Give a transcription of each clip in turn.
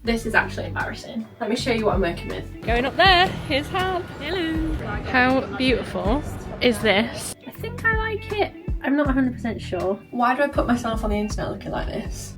This is actually embarrassing. Let me show you what I'm working with. Going up there, here's Han. Hello. How beautiful is this? I think I like it. I'm not 100% sure. Why do I put myself on the internet looking like this?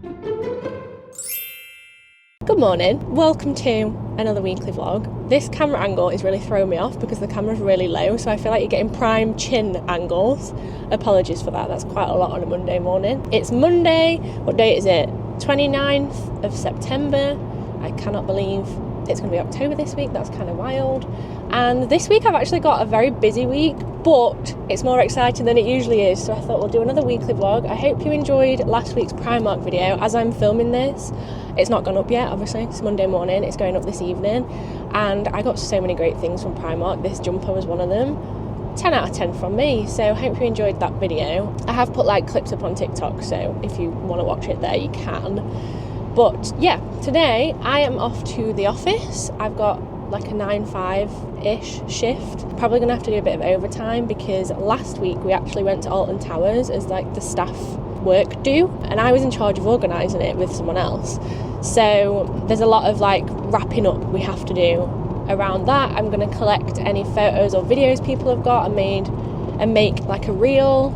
Good morning, welcome to another weekly vlog. This camera angle is really throwing me off because the camera's really low, so I feel like you're getting prime chin angles. Apologies for that, that's quite a lot on a Monday morning. It's Monday, what date is it? 29th of September. I cannot believe it's going to be October this week, that's kind of wild. And this week I've actually got a very busy week, but it's more exciting than it usually is, so I thought we'll do another weekly vlog. I hope you enjoyed last week's Primark video. As I'm filming this, it's not gone up yet, obviously, it's Monday morning, it's going up this evening, and I got so many great things from Primark. This jumper was one of them. 10 out of 10 from me, so hope you enjoyed that video. I have put like clips up on TikTok, so if you want to watch it there, you can. But yeah, today I am off to the office. I've got like a 9-5-ish shift. Probably gonna have to do a bit of overtime because last week we actually went to Alton Towers as like the staff work do, and I was in charge of organising it with someone else. So there's a lot of like wrapping up we have to do around that. I'm gonna collect any photos or videos people have got and make like a reel,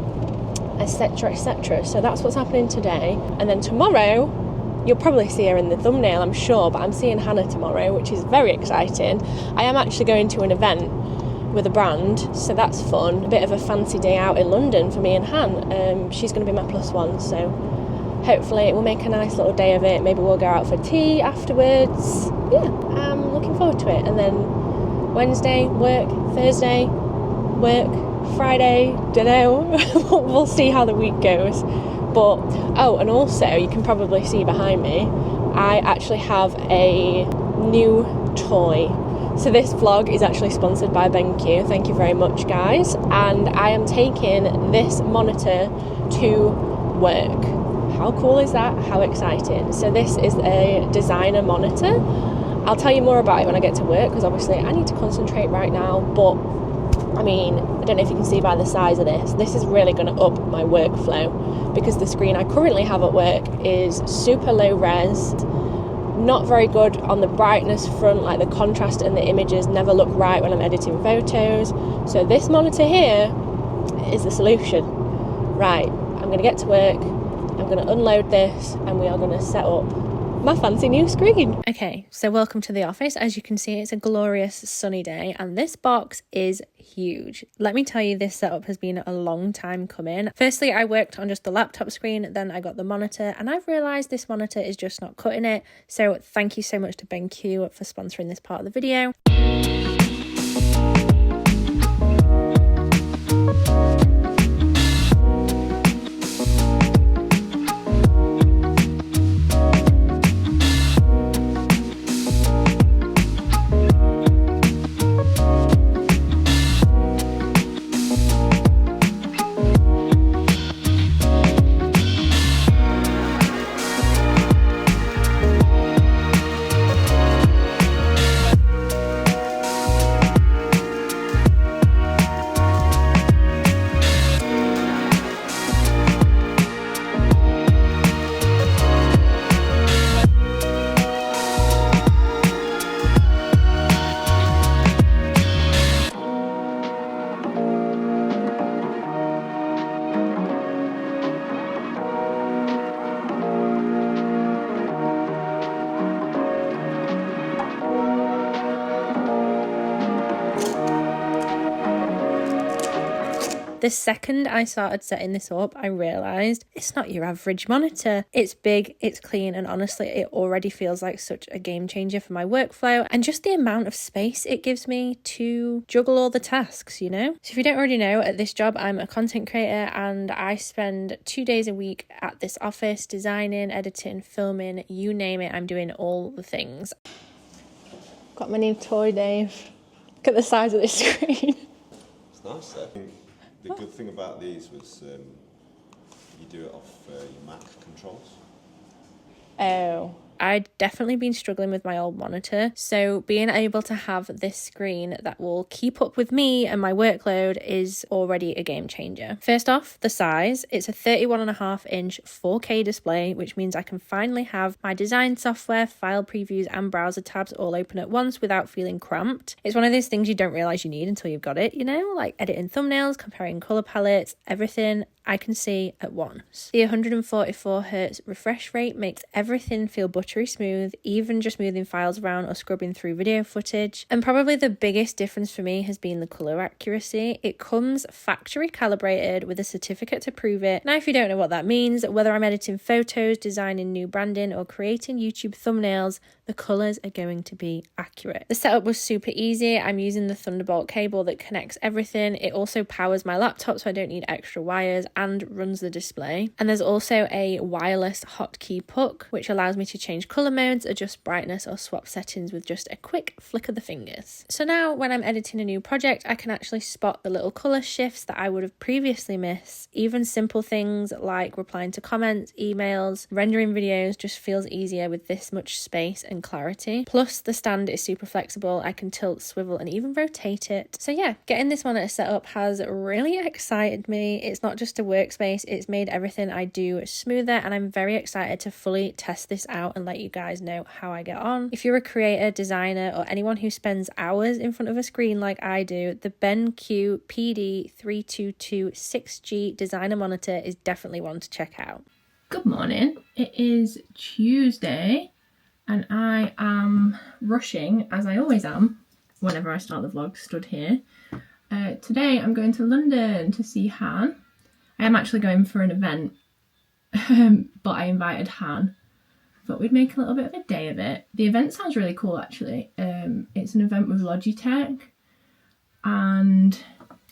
etc, etc. So that's what's happening today. And then tomorrow, you'll probably see her in the thumbnail, I'm sure, but I'm seeing Hannah tomorrow, which is very exciting. I am actually going to an event with a brand, so that's fun. A bit of a fancy day out in London for me and Han. She's going to be my plus one, so hopefully we'll make a nice little day of it. Maybe we'll go out for tea afterwards. Yeah, I'm looking forward to it. And then Wednesday, work, Thursday, work, Friday, dunno. We'll see how the week goes. But, oh, and also, you can probably see behind me, I actually have a new toy. So this vlog is actually sponsored by BenQ, thank you very much guys. And I am taking this monitor to work. How cool is that? How exciting. So this is a designer monitor. I'll tell you more about it when I get to work, because obviously I need to concentrate right now, but I mean, I don't know if you can see by the size of this. This is really going to up my workflow because the screen I currently have at work is super low res, not very good on the brightness front, like the contrast in the images never look right when I'm editing photos. So this monitor here is the solution. Right, I'm going to get to work, I'm going to unload this, and we are going to set up my fancy new screen. Okay, so welcome to the office. As you can see, it's a glorious sunny day and this box is huge. Let me tell you, this setup has been a long time coming. Firstly, I worked on just the laptop screen, then I got the monitor, and I've realised this monitor is just not cutting it. So thank you so much to BenQ for sponsoring this part of the video. The second I started setting this up, I realised it's not your average monitor. It's big, it's clean, and honestly, it already feels like such a game changer for my workflow and just the amount of space it gives me to juggle all the tasks, you know? So if you don't already know, at this job, I'm a content creator and I spend 2 days a week at this office designing, editing, filming, you name it, I'm doing all the things. Got my new toy, Dave. Look at the size of this screen. It's nice though. The good thing about these was you do it off your Mac controls. Oh. I'd definitely been struggling with my old monitor, so being able to have this screen that will keep up with me and my workload is already a game changer. First off, the size. It's a 31.5-inch 4K display, which means I can finally have my design software, file previews and browser tabs all open at once without feeling cramped. It's one of those things you don't realise you need until you've got it, you know, like editing thumbnails, comparing colour palettes, everything I can see at once. The 144Hz refresh rate makes everything feel buttery smooth, even just moving files around or scrubbing through video footage. And probably the biggest difference for me has been the colour accuracy. It comes factory calibrated with a certificate to prove it. Now, if you don't know what that means, whether I'm editing photos, designing new branding or creating YouTube thumbnails, the colours are going to be accurate. The setup was super easy. I'm using the Thunderbolt cable that connects everything. It also powers my laptop, so I don't need extra wires, and runs the display. And there's also a wireless hotkey puck, which allows me to change colour modes, adjust brightness or swap settings with just a quick flick of the fingers. So now when I'm editing a new project, I can actually spot the little colour shifts that I would have previously missed. Even simple things like replying to comments, emails, rendering videos just feels easier with this much space and clarity. Plus the stand is super flexible. I can tilt, swivel and even rotate it. So yeah, getting this monitor set up has really excited me. It's not just a workspace, it's made everything I do smoother, and I'm very excited to fully test this out and let you guys know how I get on. If you're a creator, designer or anyone who spends hours in front of a screen like I do, the BenQ PD322 6G designer monitor is definitely one to check out. Good morning. It is Tuesday and I am rushing, as I always am whenever I start the vlog, stood here. Today I'm going to London to see Han. I am actually going for an event, but I invited Han. Thought we'd make a little bit of a day of it. The event sounds really cool actually. It's an event with Logitech, and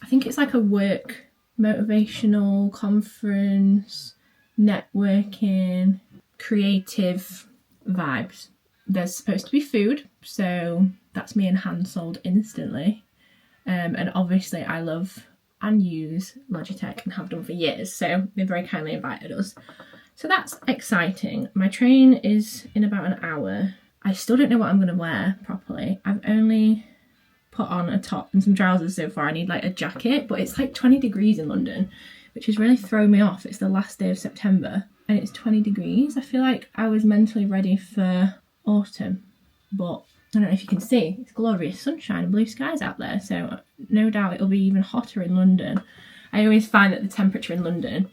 I think it's like a work motivational conference, networking, creative vibes. There's supposed to be food, so that's me and Han sold instantly. And obviously I love and use Logitech and have done for years, so they very kindly invited us. So that's exciting. My train is in about an hour. I still don't know what I'm going to wear properly. I've only put on a top and some trousers so far. I need like a jacket, but it's like 20 degrees in London, which has really thrown me off. It's the last day of September and it's 20 degrees. I feel like I was mentally ready for autumn, but I don't know if you can see, it's glorious sunshine and blue skies out there, so no doubt it'll be even hotter in London. I always find that the temperature in London,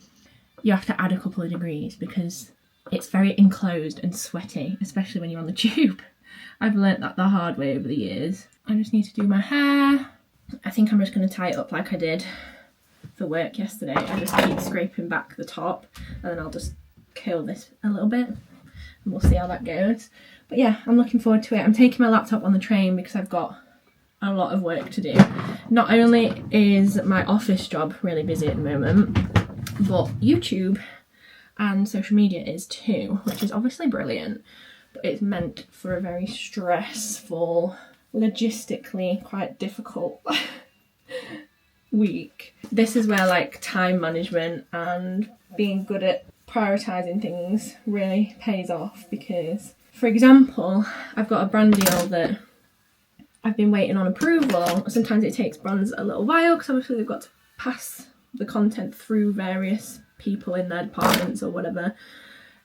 you have to add a couple of degrees because it's very enclosed and sweaty, especially when you're on the tube. I've learnt that the hard way over the years. I just need to do my hair. I think I'm just going to tie it up like I did for work yesterday. I just keep scraping back the top and then I'll just curl this a little bit and we'll see how that goes. But yeah, I'm looking forward to it. I'm taking my laptop on the train because I've got a lot of work to do. Not only is my office job really busy at the moment, but YouTube and social media is too, which is obviously brilliant, but it's meant for a very stressful, logistically quite difficult week. This is where like time management and being good at prioritising things really pays off because, for example, I've got a brand deal that I've been waiting on approval. Sometimes it takes brands a little while because obviously they've got to pass the content through various people in their departments or whatever.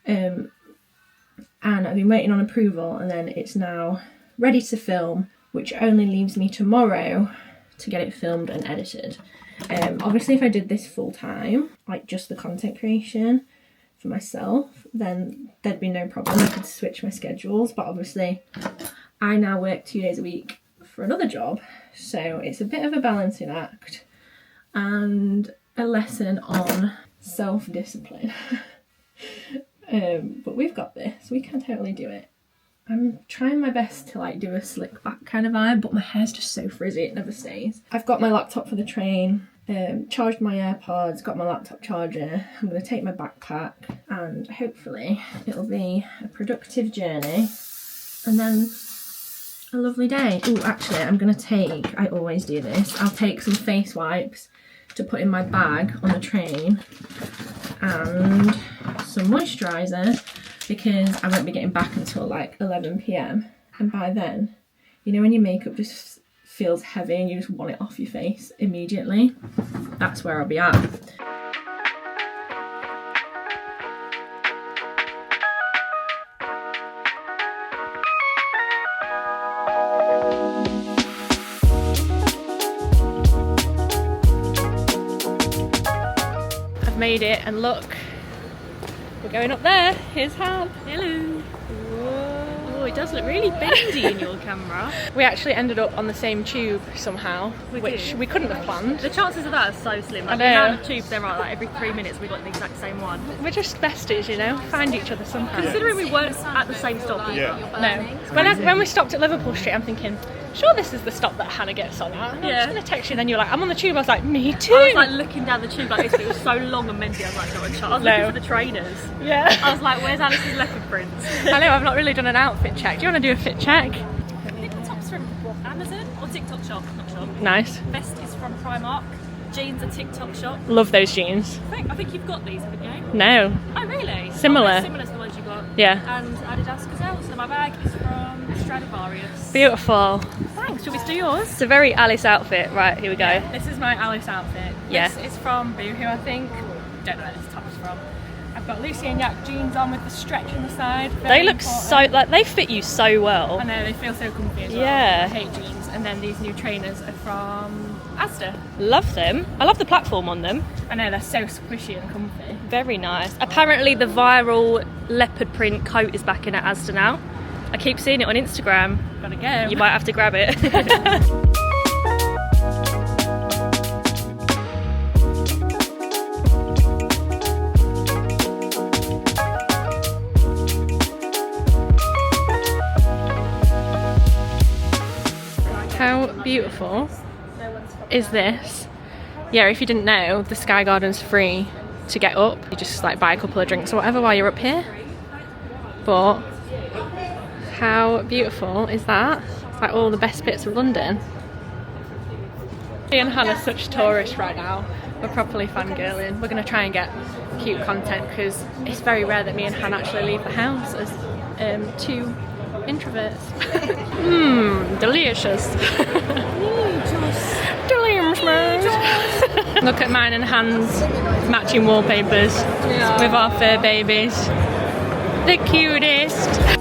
And I've been waiting on approval and then it's now ready to film, which only leaves me tomorrow to get it filmed and edited. Obviously if I did this full time, like just the content creation for myself, then there'd be no problem. I could switch my schedules, but obviously I now work 2 days a week for another job, so it's a bit of a balancing act and a lesson on self-discipline. But we've got this, we can totally do it. I'm trying my best to like do a slick back kind of vibe, but my hair's just so frizzy, it never stays. I've got my laptop for the train, charged my AirPods, got my laptop charger. I'm going to take my backpack and hopefully it'll be a productive journey and then a lovely day. Oh, actually I'm going to take, I always do this, I'll take some face wipes to put in my bag on the train and some moisturiser because I won't be getting back until like 11 p.m. and by then, you know, when your makeup just feels heavy and you just want it off your face immediately, that's where I'll be at. I've made it, and look, we're going up there. Here's Hal. Hello. Whoa. Oh, it does look really bendy in your camera. We actually ended up on the same tube somehow, which we couldn't have planned. The chances of that are so slim. Like, I the know. amount of tubes there are, like every 3 minutes we got the exact same one. We're just besties, you know, find each other somehow. Considering we weren't at the same stop either. No. When we stopped at Liverpool Street, I'm thinking, sure, this is the stop that Hannah gets on at. And I'm just going to text you, then you're like, I'm on the tube. I was like, me too. I was like looking down the tube like this, but it was so long and bendy. I was like, not a chance. I was looking for the trainers. Yeah. I was like, where's Alice's leopard prints? I know, I've not really done an outfit check. Do you want to do a fit check? I think the top's from Amazon or TikTok shop, not shop. Nice. Vest is from Primark. Jeans are TikTok shop. Love those jeans. I think you've got these, haven't you? No. Oh, really? Similar. Oh, they're similar to the ones you got. Yeah. And Adidas Gazelle. So my bag is from Stradivarius. Beautiful. Thanks. Shall we do yours? It's a very Alice outfit. Right, here we go. This is my Alice outfit. Yeah. This is from Boohoo, I think. Don't know where this top's from. I've got Lucy and Yak jeans on with the stretch on the side. They look so, like, they fit you so well. I know, they feel so comfy as well. Yeah. I hate jeans. And then these new trainers are from Asda. Love them. I love the platform on them. I know, they're so squishy and comfy. Very nice. Apparently the viral leopard print coat is back in at Asda now. I keep seeing it on Instagram. Gotta go. You might have to grab it. How beautiful is this? Yeah, if you didn't know, the Sky Garden's free to get up. You just like buy a couple of drinks or whatever while you're up here. But how beautiful is that? It's like all the best bits of London. Me and Hannah are such tourists right now. We're properly fangirling. We're going to try and get cute content because it's very rare that me and Hannah actually leave the house as two introverts. Delicious. Delicious. Look at mine and Han's matching wallpapers with our fur babies. The cutest.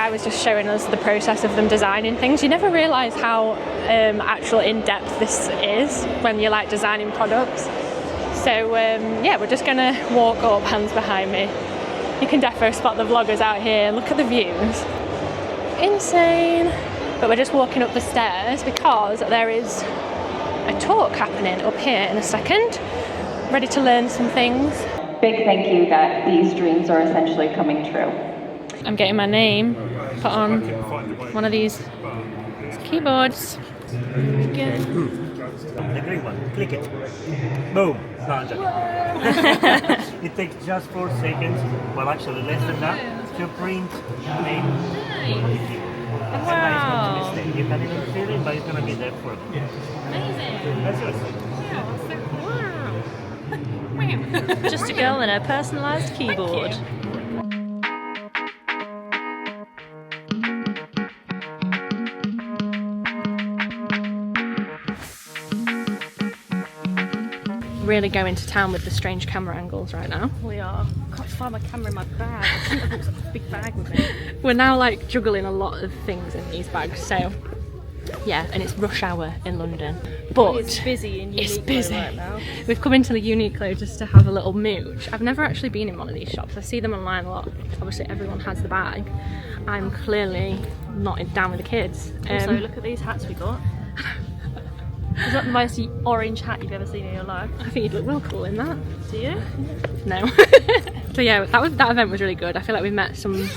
Was just showing us the process of them designing things. You never realise how actual in-depth this is when you're like designing products. So yeah, we're just gonna walk up, hands behind me. You can definitely spot the vloggers out here. Look at the views. Insane. But we're just walking up the stairs because there is a talk happening up here in a second. Ready to learn some things. Big thank you that these dreams are essentially coming true. I'm getting my name put on one of these keyboards. The green one, click it. Boom, done. It takes just 4 seconds, well actually less than that, to print the name on the keyboard. Wow. You can even feel it, but it's going to be there for you. Amazing. That's it. Just a girl and her personalised keyboard. Really going to town with the strange camera angles right now. We are. I can't find my camera in my bag. I shouldn't have brought such a big bag with me. We're now like juggling a lot of things in these bags, so yeah, and it's rush hour in London. But It's busy in it's Uniqlo busy. right now. We've come into the Uniqlo just to have a little mooch. I've never actually been in one of these shops. I see them online a lot. Obviously everyone has the bag. I'm clearly not down with the kids. Also, look at these hats we got. Is that the most orange hat you've ever seen in your life? I think you'd look real cool in that. Do you? No. So yeah, that event was really good. I feel like we met some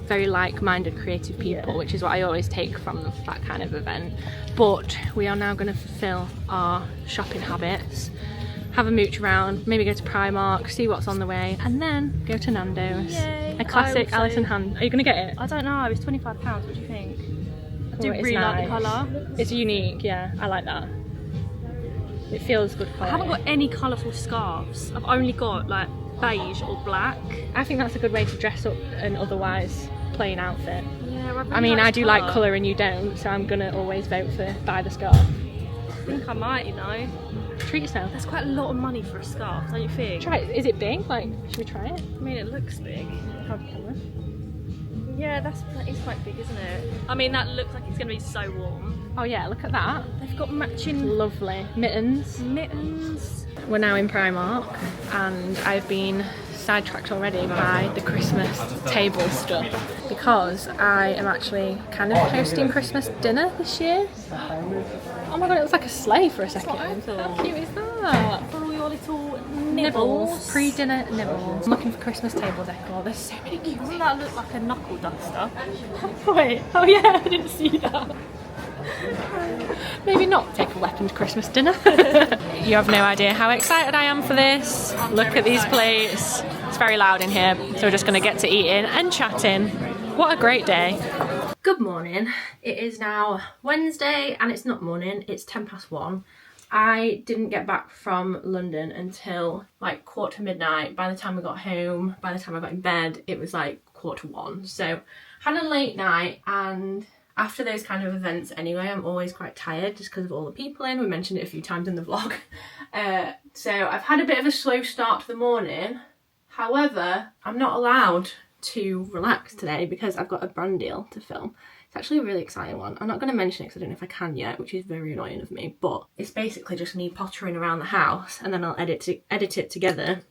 very like-minded creative people, which is what I always take from that kind of event. But we are now going to fulfill our shopping habits have a mooch around, maybe go to Primark, see what's on the way, and then go to Nando's. Yay. A classic Alice in Hand. Are you gonna get it? I don't know, it's £25, what do you think? I do it's really like the nice. colour. It's unique, yeah, I like that. It feels good quality. I haven't got any colourful scarves. I've only got like beige or black. I think that's a good way to dress up an otherwise plain outfit. Yeah, I mean, I do like colour and you don't, so I'm gonna always vote for buy the scarf. I think I might, you know. Treat yourself. That's quite a lot of money for a scarf, don't you think? Try it. Is it big? Like, should we try it? I mean, it looks big. Have a camera. Yeah, that is quite big, isn't it? I mean, that looks like it's going to be so warm. Oh yeah, look at that. They've got matching Lovely. Mittens. mittens. We're now in Primark and I've been sidetracked already by the Christmas table stuff because I am actually kind of hosting Christmas dinner this year. Oh my god, it looks like a sleigh for a second. How cute is that? For all your little Nibbles. Pre-dinner nibbles. I'm looking for Christmas table decor. There's so many cute Doesn't that look like a knuckle duster? Wait, oh yeah, I didn't see that. Maybe not take a weaponed Christmas dinner. You have no idea how excited I am for this. Look at these plates. It's very loud in here, so we're just going to get to eating and chatting. What a great day. Good morning. It is now Wednesday and it's not morning, it's 1:10. I didn't get back from London until like 1:45. By the time I got home, by the time I got in bed, it was like 1:45. So had a late night, and after those kind of events anyway, I'm always quite tired just because of all the people in. We mentioned it a few times in the vlog. So I've had a bit of a slow start to the morning. However, I'm not allowed to relax today because I've got a brand deal to film. It's actually a really exciting one. I'm not going to mention it because I don't know if I can yet, which is very annoying of me, but it's basically just me pottering around the house and then I'll edit it together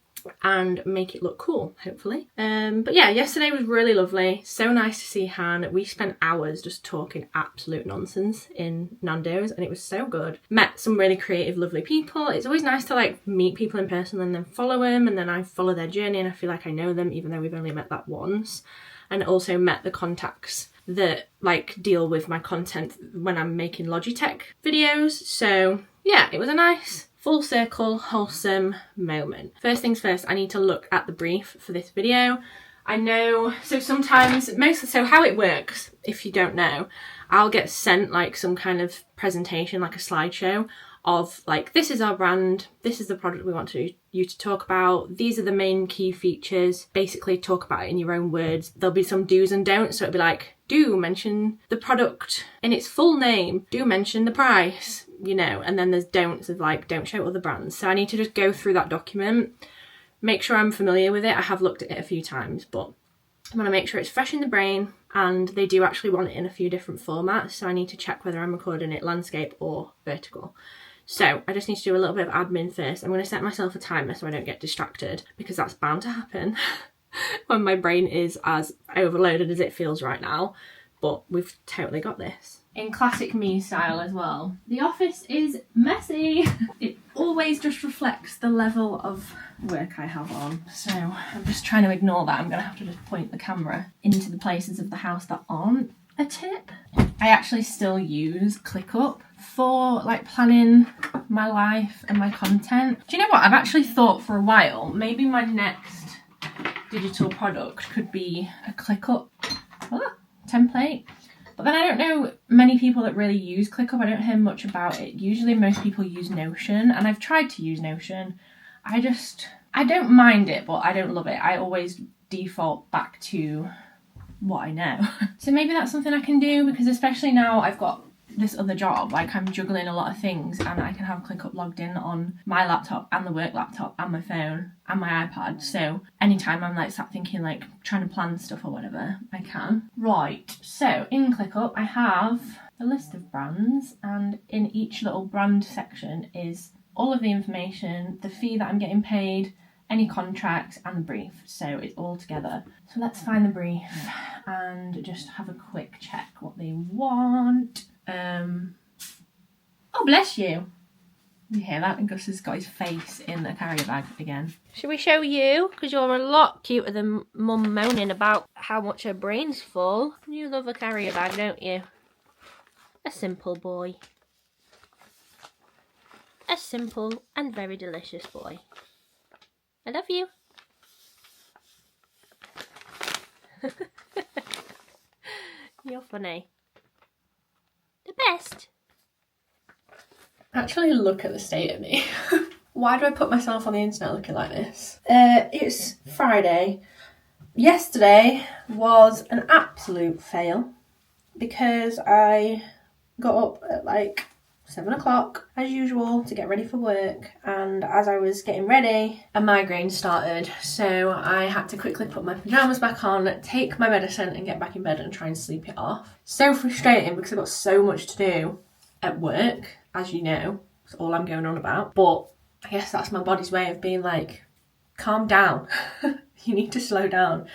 and make it look cool, hopefully. But yeah, yesterday was really lovely. So nice to see Han. We spent hours just talking absolute nonsense in Nando's and it was so good. Met some really creative, lovely people. It's always nice to like meet people in person and then follow them, and then I follow their journey and I feel like I know them even though we've only met that once. And also met the contacts that like deal with my content when I'm making Logitech videos. So yeah, it was a nice full circle, wholesome moment. First things first, I need to look at the brief for this video. I know, so sometimes, so how it works, if you don't know, I'll get sent like some kind of presentation, like a slideshow of like, this is our brand, this is the product we want you to talk about, these are the main key features, basically talk about it in your own words. There'll be some do's and don'ts, so it'll be like, do mention the product in its full name, do mention the price, you know, and then there's don'ts of like, don't show other brands. So I need to just go through that document, make sure I'm familiar with it. I have looked at it a few times, but I want to make sure it's fresh in the brain, and they do actually want it in a few different formats, so I need to check whether I'm recording it landscape or vertical. So I just need to do a little bit of admin first. I'm going to set myself a timer so I don't get distracted, because that's bound to happen when my brain is as overloaded as it feels right now. But we've totally got this. In classic me style as well, the office is messy. It always just reflects the level of work I have on. So I'm just trying to ignore that. I'm going to have to just point the camera into the places of the house that aren't a tip. I actually still use ClickUp for like planning my life and my content. Do you know what? I've actually thought for a while, maybe my next digital product could be a ClickUp template. But then I don't know many people that really use ClickUp. I don't hear much about it. Usually most people use Notion, and I've tried to use Notion. I don't mind it, but I don't love it. I always default back to what I know. So maybe that's something I can do, because especially now I've got this other job, like I'm juggling a lot of things, and I can have ClickUp logged in on my laptop and the work laptop and my phone and my iPad. So anytime I'm like sat thinking, like trying to plan stuff or whatever, I can. Right, so in ClickUp I have a list of brands, and in each little brand section is all of the information, the fee that I'm getting paid, any contracts, and the brief. So it's all together. So let's find the brief and just have a quick check what they want. Oh, bless you. You hear that? And Gus has got his face in the carrier bag again. Should we show you? Because you're a lot cuter than Mum moaning about how much her brain's full. You love a carrier bag, don't you? A simple boy. a simple and very delicious boy. I love you. You're funny. The best. Actually, look at the state of me. Why do I put myself on the internet looking like this? It's Friday. Yesterday was an absolute fail because I got up at like 7 o'clock as usual to get ready for work, and as I was getting ready a migraine started, so I had to quickly put my pyjamas back on, take my medicine and get back in bed and try and sleep it off. So frustrating because I've got so much to do at work, as you know, that's all I'm going on about, but I guess that's my body's way of being like, calm down. You need to slow down.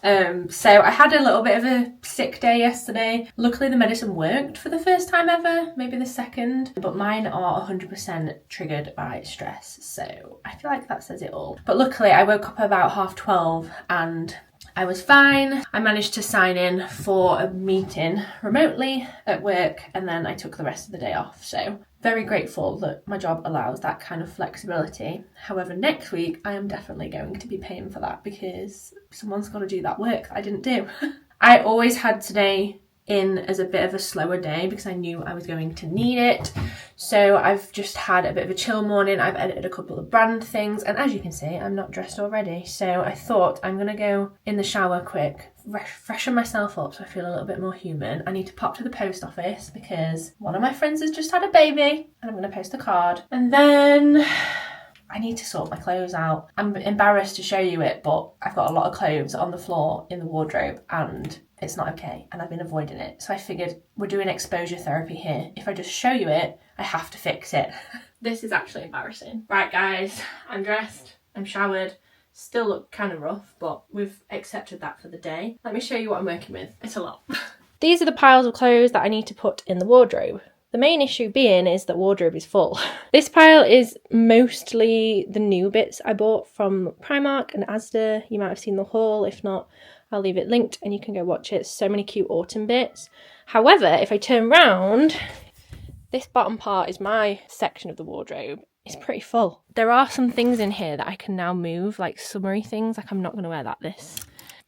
So I had a little bit of a sick day yesterday. Luckily the medicine worked for the first time ever, maybe the second, but mine are 100% triggered by stress, so I feel like that says it all. But luckily I woke up about 12:30 and I was fine. I managed to sign in for a meeting remotely at work, and then I took the rest of the day off, so very grateful that my job allows that kind of flexibility. However, next week I am definitely going to be paying for that because someone's got to do that work that I didn't do. I always had today in as a bit of a slower day because I knew I was going to need it. So I've just had a bit of a chill morning. I've edited a couple of brand things, and as you can see, I'm not dressed already. So I thought I'm gonna go in the shower quick, freshen myself up so I feel a little bit more human. I need to pop to the post office because one of my friends has just had a baby and I'm gonna post a card. And then I need to sort my clothes out. I'm embarrassed to show you it, but I've got a lot of clothes on the floor in the wardrobe and it's not okay, and I've been avoiding it. So I figured we're doing exposure therapy here. If I just show you it, I have to fix it. This is actually embarrassing. Right guys, I'm dressed, I'm showered, still look kind of rough, but we've accepted that for the day. Let me show you what I'm working with. It's a lot. These are the piles of clothes that I need to put in the wardrobe. The main issue being is that wardrobe is full. This pile is mostly the new bits I bought from Primark and Asda. You might have seen the haul. If not, I'll leave it linked and you can go watch it. So many cute autumn bits. However, if I turn round, this bottom part is my section of the wardrobe. It's pretty full. There are some things in here that I can now move, like summery things. Like I'm not going to wear that this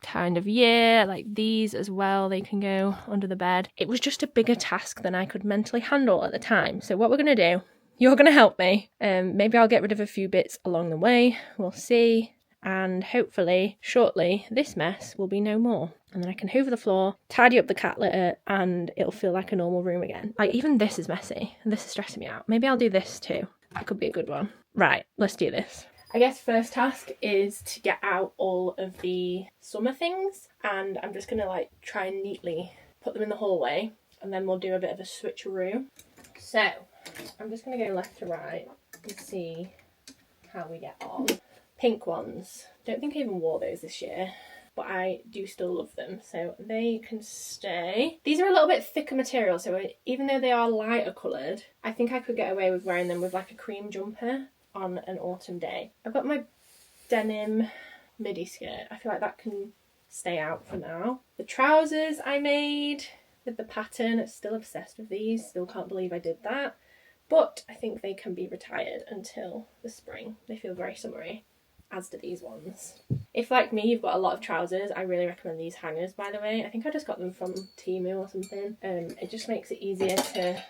kind of year. Like these as well, they can go under the bed. It was just a bigger task than I could mentally handle at the time. So what we're going to do, you're going to help me. Maybe I'll get rid of a few bits along the way. We'll see. And hopefully, shortly, this mess will be no more. And then I can hoover the floor, tidy up the cat litter, and it'll feel like a normal room again. Like, even this is messy, and this is stressing me out. Maybe I'll do this too. That could be a good one. Right, let's do this. I guess first task is to get out all of the summer things, and I'm just going to, like, try and neatly put them in the hallway, and then we'll do a bit of a switcheroo. So, I'm just going to go left to right and see how we get on. Pink ones. Don't think I even wore those this year, but I do still love them, so they can stay. These are a little bit thicker material, so even though they are lighter coloured, I think I could get away with wearing them with like a cream jumper on an autumn day. I've got my denim midi skirt. I feel like that can stay out for now. The trousers I made with the pattern, I'm still obsessed with these. Still can't believe I did that. But I think they can be retired until the spring. They feel very summery, as do these ones. If, like me, you've got a lot of trousers, I really recommend these hangers, by the way. I think I just got them from Temu or something. It just makes it easier to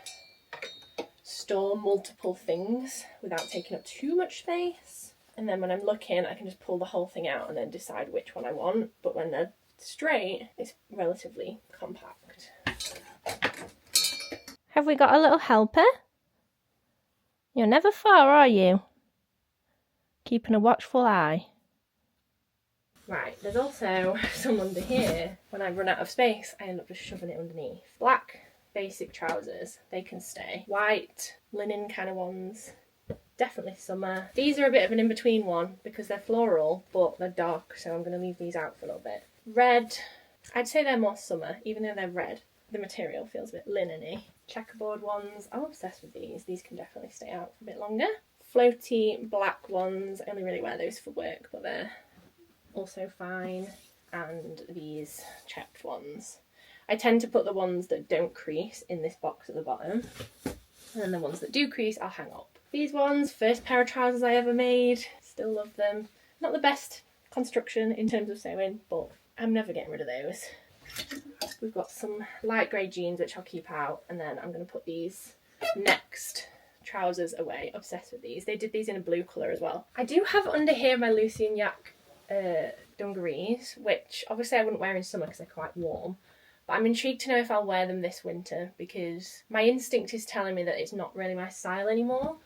store multiple things without taking up too much space. And then when I'm looking, I can just pull the whole thing out and then decide which one I want. But when they're straight, it's relatively compact. Have we got a little helper? You're never far, are you? Keeping a watchful eye. Right, there's also some under here. When I run out of space, I end up just shoving it underneath. Black basic trousers, they can stay. White linen kind of ones, definitely summer. These are a bit of an in-between one because they're floral, but they're dark, so I'm going to leave these out for a little bit. Red, I'd say they're more summer, even though they're red. The material feels a bit linen-y. Checkerboard ones, I'm obsessed with these. These can definitely stay out for a bit longer. Floaty black ones, I only really wear those for work, but they're also fine. And these checked ones. I tend to put the ones that don't crease in this box at the bottom, and then the ones that do crease I'll hang up. These ones, first pair of trousers I ever made. Still love them. Not the best construction in terms of sewing, but I'm never getting rid of those. We've got some light grey jeans which I'll keep out, and then I'm going to put these next trousers away. Obsessed with these. They did these in a blue colour as well. I do have under here my Lucy and Yak dungarees, which obviously I wouldn't wear in summer because they're quite warm. But I'm intrigued to know if I'll wear them this winter because my instinct is telling me that it's not really my style anymore.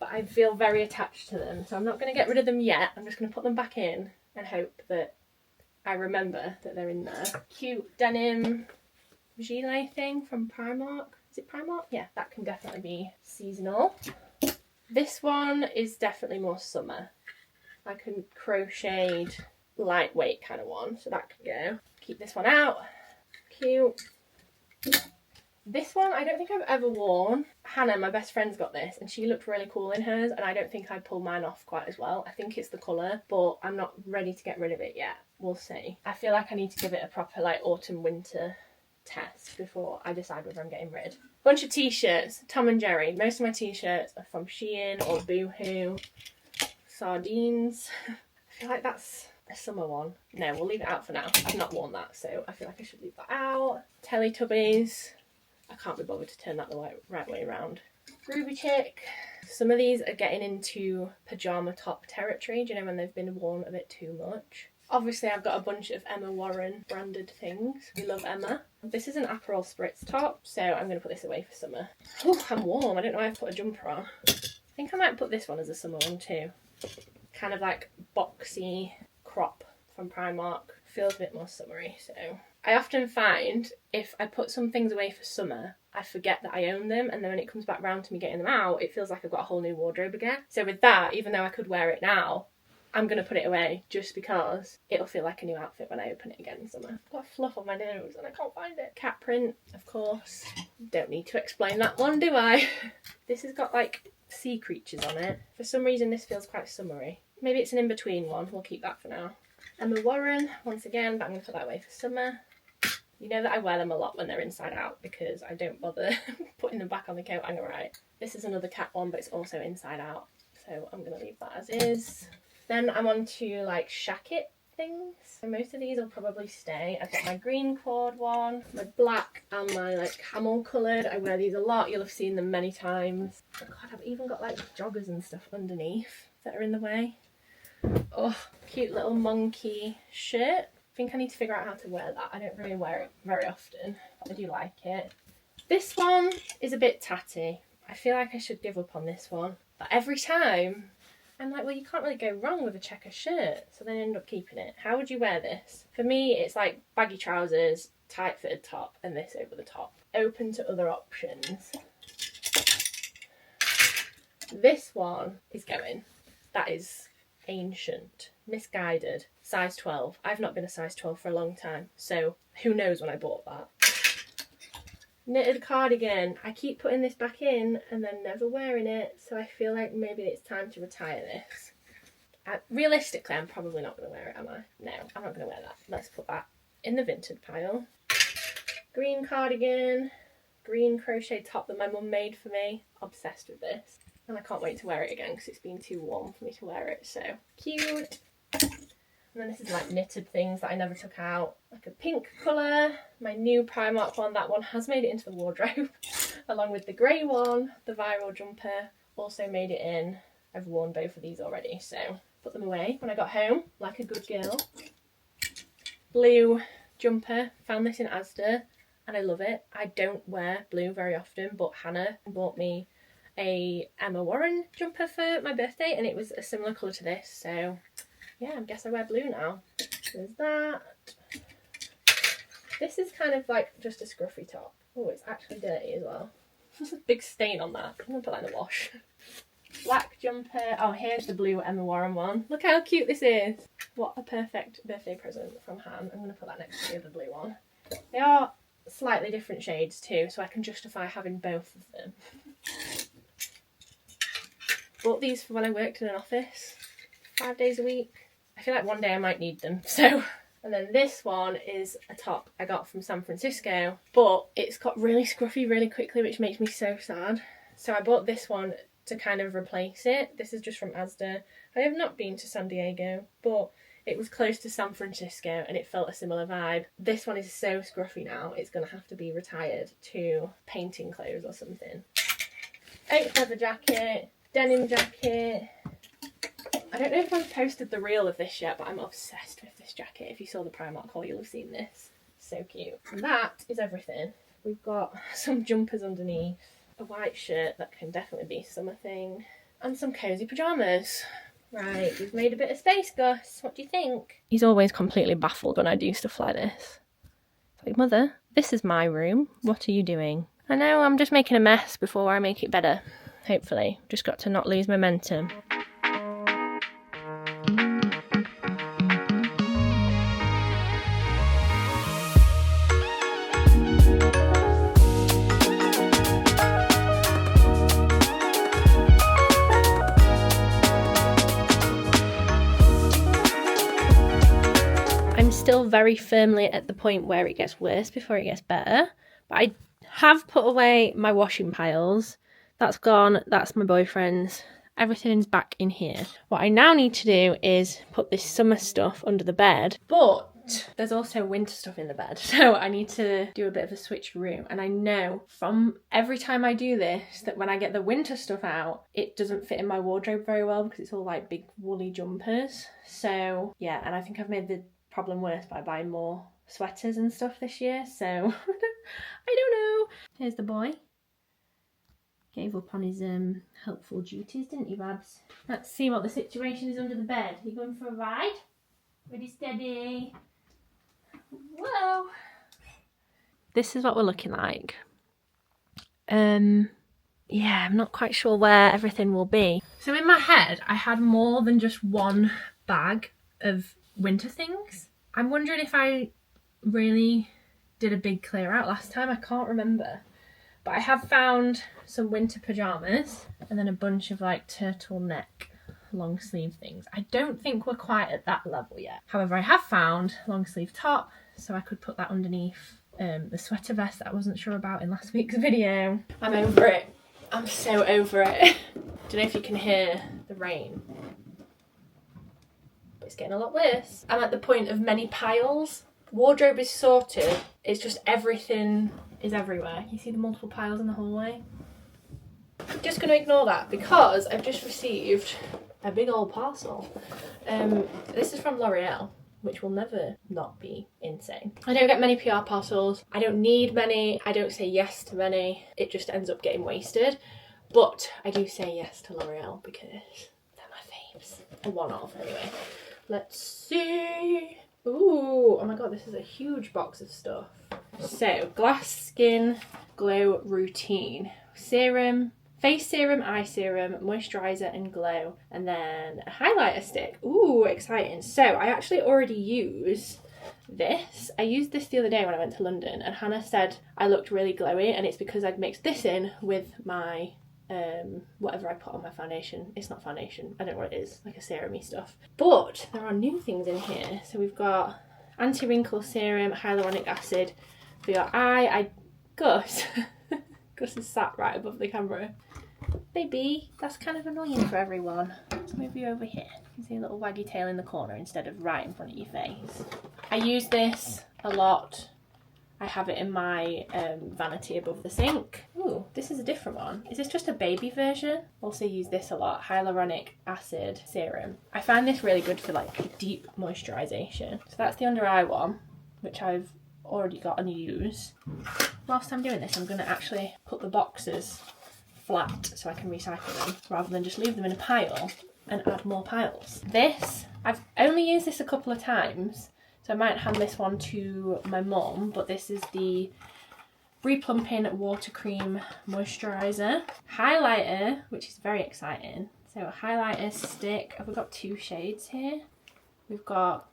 But I feel very attached to them, so I'm not going to get rid of them yet. I'm just going to put them back in and hope that I remember that they're in there. Cute denim gilet thing from Primark. Is it Primark? Yeah, that can definitely be seasonal. This one is definitely more summer. Like a crocheted, lightweight kind of one, so that can go. Keep this one out. Cute. This one I don't think I've ever worn. Hannah, my best friend's got this and she looked really cool in hers, and I don't think I'd pull mine off quite as well. I think it's the colour, but I'm not ready to get rid of it yet. We'll see. I feel like I need to give it a proper like autumn winter test before I decide whether I'm getting rid. Bunch of t-shirts, Tom and Jerry. Most of my t-shirts are from Shein or Boohoo. Sardines. I feel like that's a summer one. No, we'll leave it out for now. I've not worn that, so I feel like I should leave that out. Teletubbies. I can't be bothered to turn that the right way around. Ruby Chick. Some of these are getting into pyjama top territory, do you know, when they've been worn a bit too much. Obviously I've got a bunch of Emma Warren branded things. We love Emma. This is an Aperol Spritz top, so I'm going to put this away for summer. Oh, I'm warm. I don't know why I've put a jumper on. I think I might put this one as a summer one too. Kind of like boxy crop from Primark. Feels a bit more summery, so... I often find if I put some things away for summer, I forget that I own them, and then when it comes back round to me getting them out, it feels like I've got a whole new wardrobe again. So with that, even though I could wear it now, I'm going to put it away just because it'll feel like a new outfit when I open it again in summer. I've got fluff on my nose and I can't find it. Cat print, of course. Don't need to explain that one, do I? This has got like sea creatures on it. For some reason this feels quite summery. Maybe it's an in-between one, we'll keep that for now. Emma Warren, once again, but I'm going to put that away for summer. You know that I wear them a lot when they're inside out because I don't bother putting them back on the coat hanger, right? This is another cat one, but it's also inside out, so I'm going to leave that as is. Then I'm on to like shacket things. So most of these will probably stay. I've got my green cord one, my black and my like camel coloured. I wear these a lot. You'll have seen them many times. Oh God, I've even got like joggers and stuff underneath that are in the way. Oh, cute little monkey shirt. I think I need to figure out how to wear that. I don't really wear it very often, but I do like it. This one is a bit tatty. I feel like I should give up on this one. But every time, I'm like, well, you can't really go wrong with a checker shirt. So then I end up keeping it. How would you wear this? For me, it's like baggy trousers, tight fitted top, and this over the top. Open to other options. This one is going. That is ancient. Misguided. Size 12. I've not been a size 12 for a long time, so who knows when I bought that. Knitted cardigan. I keep putting this back in and then never wearing it, so I feel like maybe it's time to retire this. Realistically, I'm probably not going to wear it, am I? No, I'm not going to wear that. Let's put that in the vintage pile. Green cardigan. Green crochet top that my mum made for me. Obsessed with this. And I can't wait to wear it again because it's been too warm for me to wear it, so cute. And then this is like knitted things that I never took out. Like a pink colour. My new Primark one, that one has made it into the wardrobe. Along with the grey one, the viral jumper, also made it in. I've worn both of these already, so put them away when I got home, like a good girl. Blue jumper, found this in Asda, and I love it. I don't wear blue very often, but Hannah bought me a Emma Warren jumper for my birthday, and it was a similar colour to this, so... yeah, I guess I wear blue now. There's that. This is kind of like just a scruffy top. Oh, it's actually dirty as well. There's a big stain on that. I'm going to put that in the wash. Black jumper. Oh, here's the blue Emma Warren one. Look how cute this is. What a perfect birthday present from Han. I'm going to put that next to the other blue one. They are slightly different shades too, so I can justify having both of them. Bought these for when I worked in an office 5 days a week. I feel like one day I might need them, so... And then this one is a top I got from San Francisco, but it's got really scruffy really quickly, which makes me so sad. So I bought this one to kind of replace it. This is just from Asda. I have not been to San Diego, but it was close to San Francisco and it felt a similar vibe. This one is so scruffy now, it's going to have to be retired to painting clothes or something. Oat leather jacket, denim jacket. I don't know if I've posted the reel of this yet, but I'm obsessed with this jacket. If you saw the Primark haul, you'll have seen this. So cute. And that is everything. We've got some jumpers underneath, a white shirt that can definitely be a summer thing, and some cosy pyjamas. Right, we've made a bit of space, Gus. What do you think? He's always completely baffled when I do stuff like this. It's like, Mother, this is my room. What are you doing? I know, I'm just making a mess before I make it better. Hopefully. Just got to not lose momentum. Still very firmly at the point where it gets worse before it gets better, but I have put away my washing piles. That's gone, that's my boyfriend's, everything's back in here. What I now need to do is put this summer stuff under the bed, but there's also winter stuff in the bed, so I need to do a bit of a switcheroo. And I know from every time I do this that when I get the winter stuff out, it doesn't fit in my wardrobe very well because it's all like big woolly jumpers. So yeah, and I think I've made the problem worse by buying more sweaters and stuff this year, so I don't know. Here's the boy. Gave up on his helpful duties, didn't you, Babs? Let's see what the situation is under the bed. You going for a ride? Ready, steady. Whoa. This is what we're looking like. Yeah, I'm not quite sure where everything will be. So in my head, I had more than just one bag of winter things. I'm wondering if I really did a big clear out last time. I can't remember, but I have found some winter pajamas and then a bunch of like turtleneck long sleeve things. I don't think we're quite at that level yet. However, I have found long sleeve top, so I could put that underneath the sweater vest that I wasn't sure about in last week's video. I'm over it. I'm so over it. Don't know if you can hear the rain. It's getting a lot worse. I'm at the point of many piles. Wardrobe is sorted. It's just everything is everywhere. You see the multiple piles in the hallway? I'm just going to ignore that because I've just received a big old parcel. This is from L'Oreal, which will never not be insane. I don't get many PR parcels. I don't need many. I don't say yes to many. It just ends up getting wasted. But I do say yes to L'Oreal because they're my faves. A one-off anyway. Let's see. Ooh, oh my god, this is a huge box of stuff. So, Glass Skin Glow Routine. Serum, face serum, eye serum, moisturiser and glow. And then a highlighter stick. Ooh, exciting. So, I actually already use this. I used this the other day when I went to London and Hannah said I looked really glowy, and it's because I'd mixed this in with my whatever I put on my foundation. It's not foundation, I don't know what it is, like a serum-y stuff. But there are new things in here. So we've got anti-wrinkle serum, hyaluronic acid for your eye. Gus is sat right above the camera. Baby, that's kind of annoying for everyone. Let's move you over here. You can see a little waggy tail in the corner instead of right in front of your face. I use this a lot. I have it in my vanity above the sink. Ooh, this is a different one. Is this just a baby version? Also use this a lot. Hyaluronic acid serum. I find this really good for like deep moisturisation. So that's the under eye one, which I've already got and use. Whilst I'm doing this, I'm going to actually put the boxes flat so I can recycle them rather than just leave them in a pile and add more piles. This, I've only used this a couple of times. So I might hand this one to my mum, but this is the Replumping Water Cream Moisturiser. Highlighter, which is very exciting. So a highlighter stick. We've got two shades here. We've got...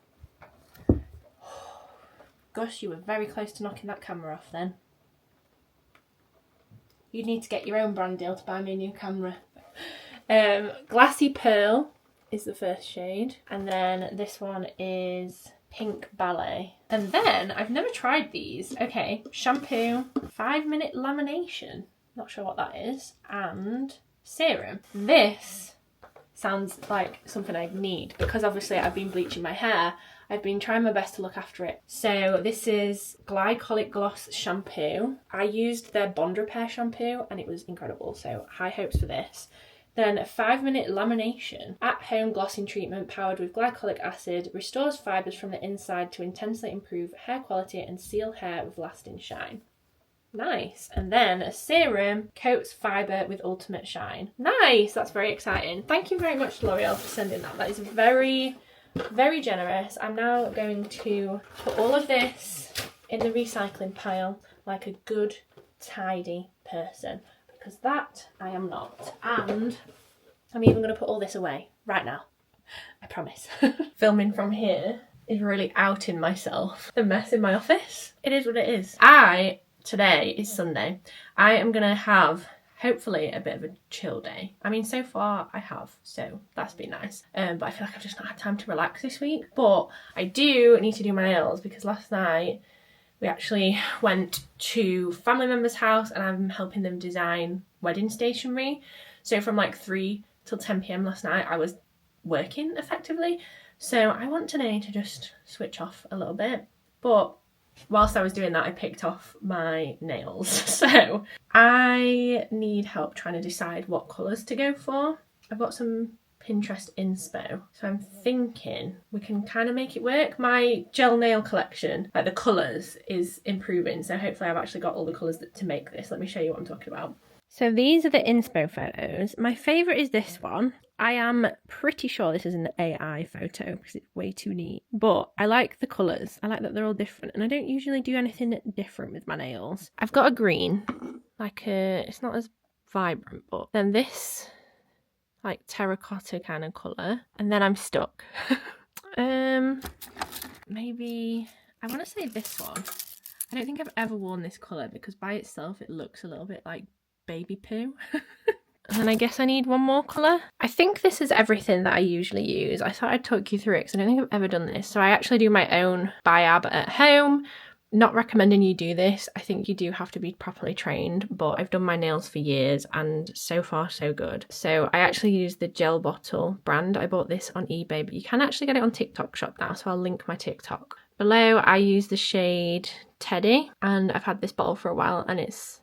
Gosh, you were very close to knocking that camera off then. You'd need to get your own brand deal to buy me a new camera. Glassy Pearl is the first shade. And then this one is... Pink Ballet. And then, I've never tried these. Okay, shampoo, 5-minute lamination. Not sure what that is. And serum. This sounds like something I need because obviously I've been bleaching my hair. I've been trying my best to look after it. So this is Glycolic Gloss Shampoo. I used their Bond Repair shampoo and it was incredible, so high hopes for this. Then a 5-minute lamination at-home glossing treatment powered with glycolic acid restores fibres from the inside to intensely improve hair quality and seal hair with lasting shine. Nice. And then a serum coats fibre with ultimate shine. Nice. That's very exciting. Thank you very much, L'Oreal, for sending that. That is very, very generous. I'm now going to put all of this in the recycling pile like a good, tidy person, because that I am not. And I'm even going to put all this away right now. I promise. Filming from here is really outing myself. The mess in my office. It is what it is. Today is Sunday. I am going to have, hopefully, a bit of a chill day. I mean, so far I have, so that's been nice. But I feel like I've just not had time to relax this week. But I do need to do my nails because last night we actually went to family member's house and I'm helping them design wedding stationery. So from like 3 till 10 p.m. last night I was working effectively. So I want today to just switch off a little bit. But whilst I was doing that, I picked off my nails. So I need help trying to decide what colours to go for. I've got some Pinterest inspo, so I'm thinking we can kind of make it work. My gel nail collection, like the colours, is improving. So hopefully I've actually got all the colours to make this. Let me show you what I'm talking about. So these are the inspo photos. My favourite is this one. I am pretty sure this is an AI photo because it's way too neat. But I like the colours. I like that they're all different. And I don't usually do anything different with my nails. I've got a green. It's not as vibrant, but then this like terracotta kind of colour. And then I'm stuck. Maybe, I want to say this one. I don't think I've ever worn this colour because by itself it looks a little bit like baby poo. And I guess I need one more colour. I think this is everything that I usually use. I thought I'd talk you through it because I don't think I've ever done this. So I actually do my own biab at home. Not recommending you do this. I think you do have to be properly trained, but I've done my nails for years and so far so good. So I actually use the gel bottle brand. I bought this on eBay, but you can actually get it on TikTok shop now. So I'll link my TikTok below. I use the shade Teddy and I've had this bottle for a while and it's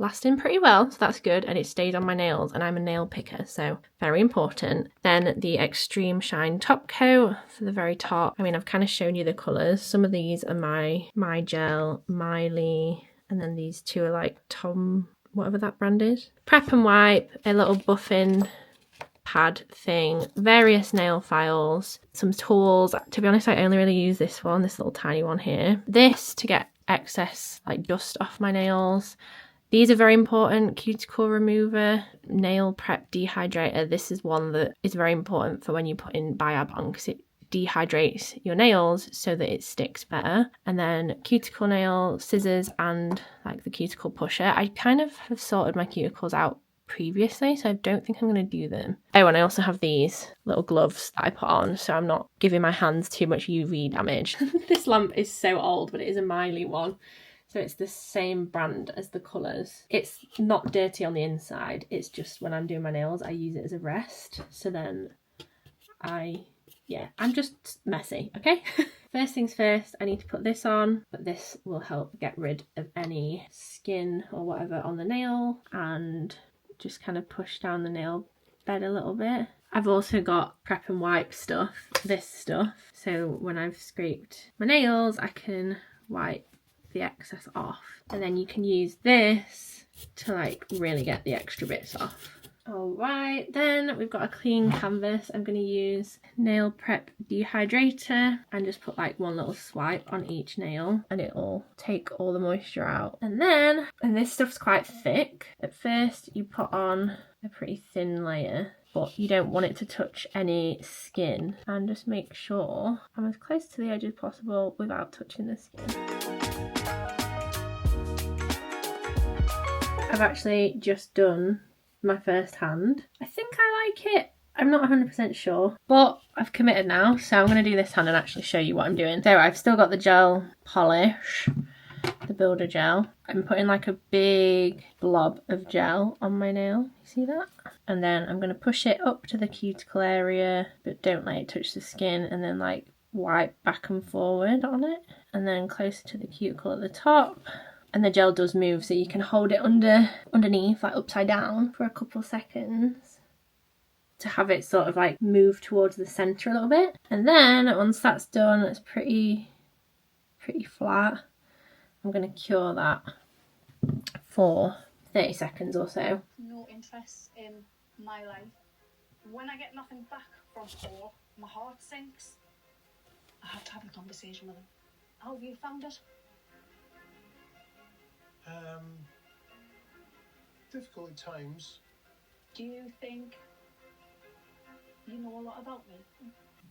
lasting pretty well, so that's good, and it stays on my nails and I'm a nail picker, so very important. Then the Extreme Shine top coat for the very top. I mean, I've kind of shown you the colours. Some of these are my gel, Miley, and then these two are like Tom, whatever that brand is. Prep and wipe, a little buffing pad thing, various nail files, some tools. To be honest, I only really use this one, this little tiny one here. This to get excess like dust off my nails. These are very important. Cuticle remover, nail prep dehydrator. This is one that is very important for when you put in biab on because it dehydrates your nails so that it sticks better. And then cuticle nail scissors and like the cuticle pusher. I kind of have sorted my cuticles out previously, so I don't think I'm going to do them. Oh, and I also have these little gloves that I put on so I'm not giving my hands too much UV damage. This lamp is so old, but it is a Miley one. So it's the same brand as the colours. It's not dirty on the inside. It's just when I'm doing my nails, I use it as a rest. So then I'm just messy, okay? First things first, I need to put this on, but this will help get rid of any skin or whatever on the nail and just kind of push down the nail bed a little bit. I've also got prep and wipe stuff, this stuff. So when I've scraped my nails, I can wipe the excess off, and then you can use this to like really get the extra bits off. All right, then we've got a clean canvas. I'm going to use nail prep dehydrator and just put like one little swipe on each nail and it'll take all the moisture out. And this stuff's quite thick. At first you put on a pretty thin layer, but you don't want it to touch any skin, and just make sure I'm as close to the edge as possible without touching the skin. I've actually just done my first hand. I think I like it. I'm not 100% sure, but I've committed now, so I'm going to do this hand and actually show you what I'm doing. So I've still got the gel polish, the builder gel. I'm putting like a big blob of gel on my nail. You see that? And then I'm going to push it up to the cuticle area, but don't let it touch the skin, and then like wipe back and forward on it, and then closer to the cuticle at the top. And the gel does move, so you can hold it underneath, like upside down, for a couple seconds to have it sort of like move towards the centre a little bit. And then once that's done, it's pretty flat, I'm going to cure that for 30 seconds or so. No interest in my life. When I get nothing back from Paul, my heart sinks. I have to have a conversation with him. How have you found it? Difficult at times. Do you think you know a lot about me?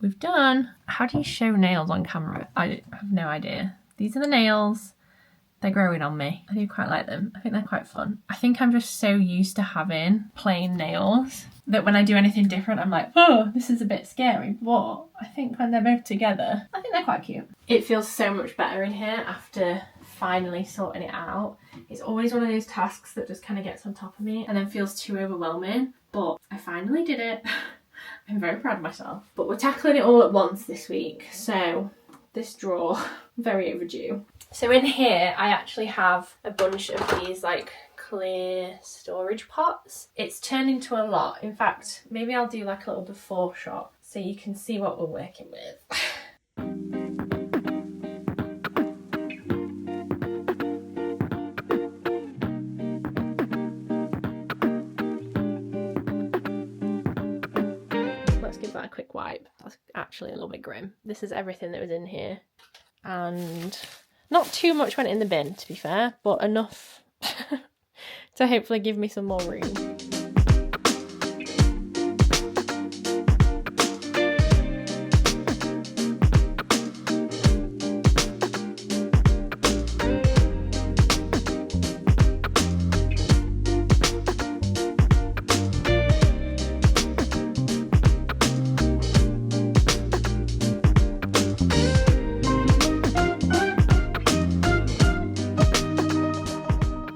We've done. How do you show nails on camera? I have no idea. These are the nails. They're growing on me. I do quite like them. I think they're quite fun. I think I'm just so used to having plain nails that when I do anything different, I'm like, oh, this is a bit scary. But I think when they're both together, I think they're quite cute. It feels so much better in here after finally sorting it out. It's always one of those tasks that just kind of gets on top of me and then feels too overwhelming. But I finally did it. I'm very proud of myself. But we're tackling it all at once this week. So this drawer, very overdue. So in here, I actually have a bunch of these like clear storage pots. It's turned into a lot. In fact, maybe I'll do like a little before shot so you can see what we're working with. Let's give that a quick wipe. That's actually a little bit grim. This is everything that was in here. And not too much went in the bin, to be fair, but enough to hopefully give me some more room.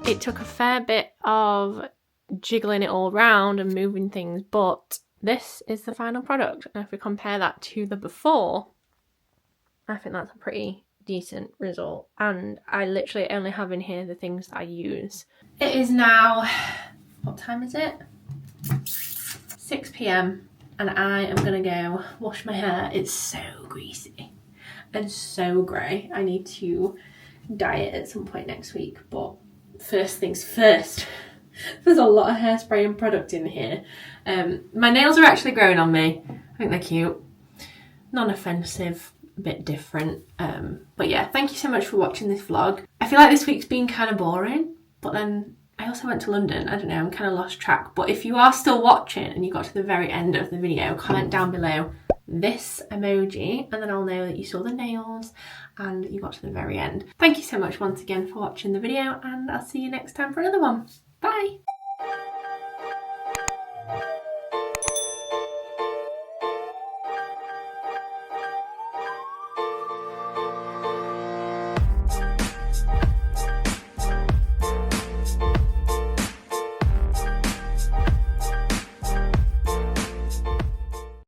It took a fair bit of jiggling it all around and moving things, but this is the final product. And if we compare that to the before, I think that's a pretty decent result. And I literally only have in here the things that I use. It is now, what time is it? 6 p.m. and I am gonna go wash my hair. It's so greasy and so grey. I need to dye it at some point next week, but first things first. There's a lot of hairspray and product in here. My nails are actually growing on me. I think they're cute. Non-offensive, a bit different. But yeah, thank you so much for watching this vlog. I feel like this week's been kind of boring, but then I also went to London. I don't know, I'm kind of lost track. But if you are still watching and you got to the very end of the video, comment down below this emoji and then I'll know that you saw the nails and you got to the very end. Thank you so much once again for watching the video, and I'll see you next time for another one. Bye!